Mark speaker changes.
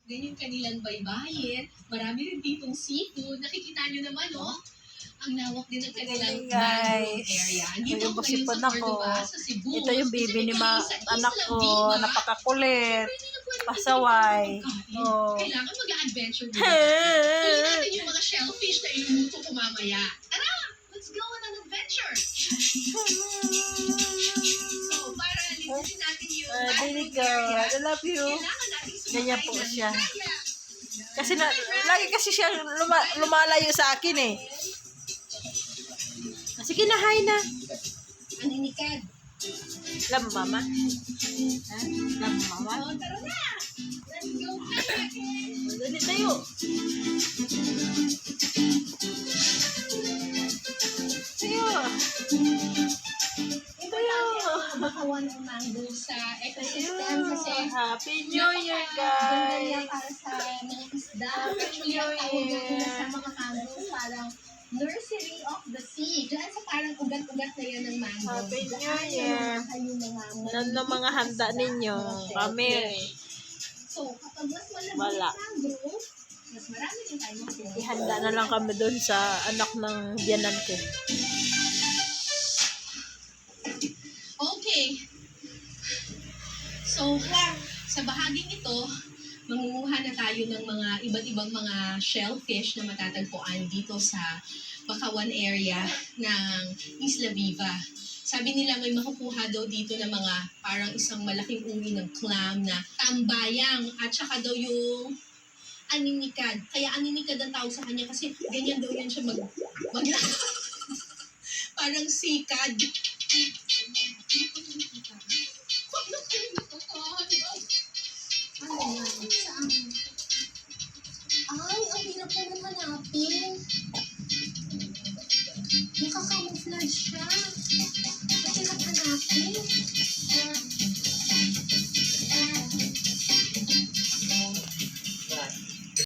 Speaker 1: Ganyan kanilang baybayin. Marami rin ditong seafood. Nakikita nyo naman, oh. Ang lawak din ng kanilang mangrove area. Dito ako ngayon sa Cordoba, sa Cebu.
Speaker 2: Ito yung baby ni anak ko.
Speaker 1: Viva.
Speaker 2: Napakakulit.
Speaker 1: Pwede na pwede
Speaker 2: Pasaway.
Speaker 1: Oh. Kailangan mag-adventure muna tayo. Huli natin yung mga shellfish na iluluto ko mamaya. Tara! Let's go on an adventure! So, para linisin natin yung
Speaker 2: Baby girl, I love you.
Speaker 1: kailangan natin
Speaker 2: Ganyan
Speaker 1: sumakay
Speaker 2: po
Speaker 1: ng
Speaker 2: siya.
Speaker 1: kaya.
Speaker 2: Kasi lagi kasi siya lumalayo sa akin eh. Sige na, hi na.
Speaker 1: Aninikad.
Speaker 2: Love mama. Ha? Love mama.
Speaker 1: So, tara na! Let's go kayakin!
Speaker 2: Dali tayo. Tayo.
Speaker 1: Makawan ng mango sa ecosystem kasi
Speaker 2: Happy New Year,
Speaker 1: ganda niya
Speaker 2: guys.
Speaker 1: para sa mga isda.
Speaker 2: Happy
Speaker 1: Actually, ang
Speaker 2: New
Speaker 1: tawag
Speaker 2: Year.
Speaker 1: nila sa mga mango parang nursery of the sea. Diyan sa parang ugat-ugat na yan ng mango.
Speaker 2: Happy New
Speaker 1: Diyan
Speaker 2: Year.
Speaker 1: yung mga
Speaker 2: Ano na mga handa ninyo? Kami.
Speaker 1: So, kapag mas malaki
Speaker 2: Wala.
Speaker 1: ang mangrove, mas marami din tayo makuha.
Speaker 2: Ihanda na lang kami doon sa anak ng biyanan ko.
Speaker 1: Okay. So, sa bahaging ito, mangunguha na tayo ng mga iba't ibang mga shellfish na matatagpuan dito sa Bacawan area ng Isla Viva. Sabi nila may makukuha daw dito ng mga parang isang malaking uri ng clam na tambayang at saka daw yung aninikad. Kaya aninikad ang tawag sa kanya kasi ganyan daw yan siya parang sikad. Ano yan? Saan?